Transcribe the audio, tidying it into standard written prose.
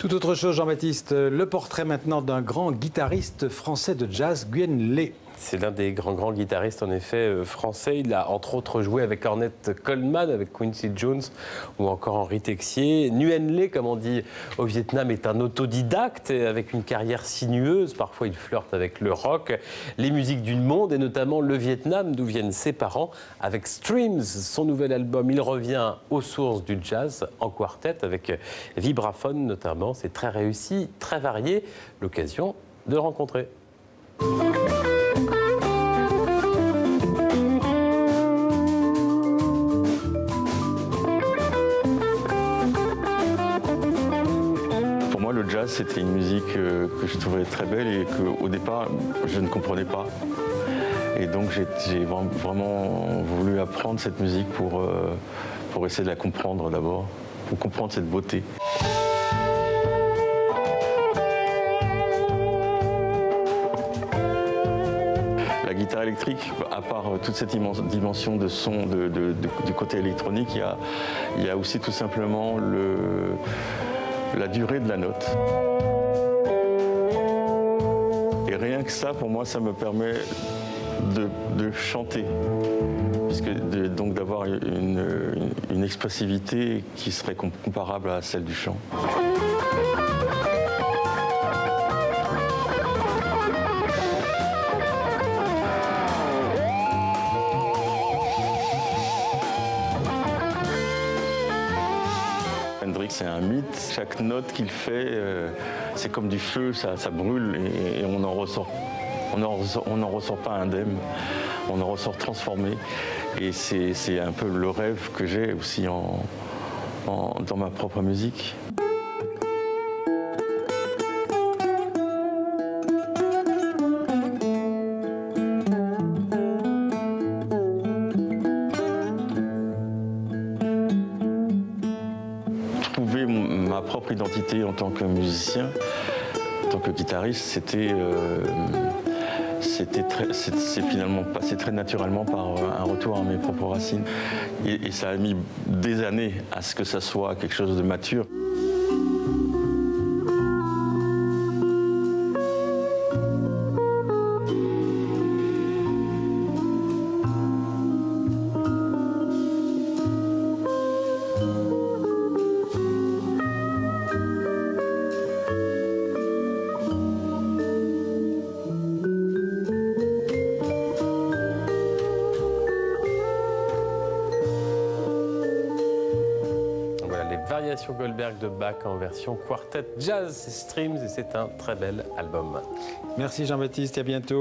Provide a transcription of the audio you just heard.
Tout autre chose, Jean-Baptiste, le portrait maintenant d'un grand guitariste français de jazz, Gwen Lê. C'est l'un des grands guitaristes, en effet, français. Il a entre autres joué avec Ornette Coleman, avec Quincy Jones ou encore Henri Texier. Nguyen Lê, comme on dit au Vietnam, est un autodidacte avec une carrière sinueuse. Parfois, il flirte avec le rock, les musiques du monde et notamment le Vietnam, d'où viennent ses parents. Avec Streams, son nouvel album, il revient aux sources du jazz en quartet avec vibraphone notamment. C'est très réussi, très varié. L'occasion de le rencontrer. Le jazz, c'était une musique que je trouvais très belle et qu'au départ, je ne comprenais pas. Et donc, j'ai vraiment voulu apprendre cette musique pour essayer de la comprendre d'abord, pour comprendre cette beauté. La guitare électrique, à part toute cette dimension de son du côté électronique, il y a aussi tout simplement la durée de la note. Et rien que ça, pour moi, ça me permet de chanter, donc d'avoir une expressivité qui serait comparable à celle du chant. Hendrix, c'est un mythe. Chaque note qu'il fait, c'est comme du feu, ça brûle et on n'en ressort pas indemne, on en ressort transformé. Et c'est un peu le rêve que j'ai aussi dans ma propre musique. Trouver ma propre identité en tant que musicien, en tant que guitariste, c'est finalement passé très naturellement par un retour à mes propres racines. Et ça a mis des années à ce que ça soit quelque chose de mature. Variation Goldberg de Bach en version quartet jazz, Streams, et c'est un très bel album. Merci Jean-Baptiste, à bientôt.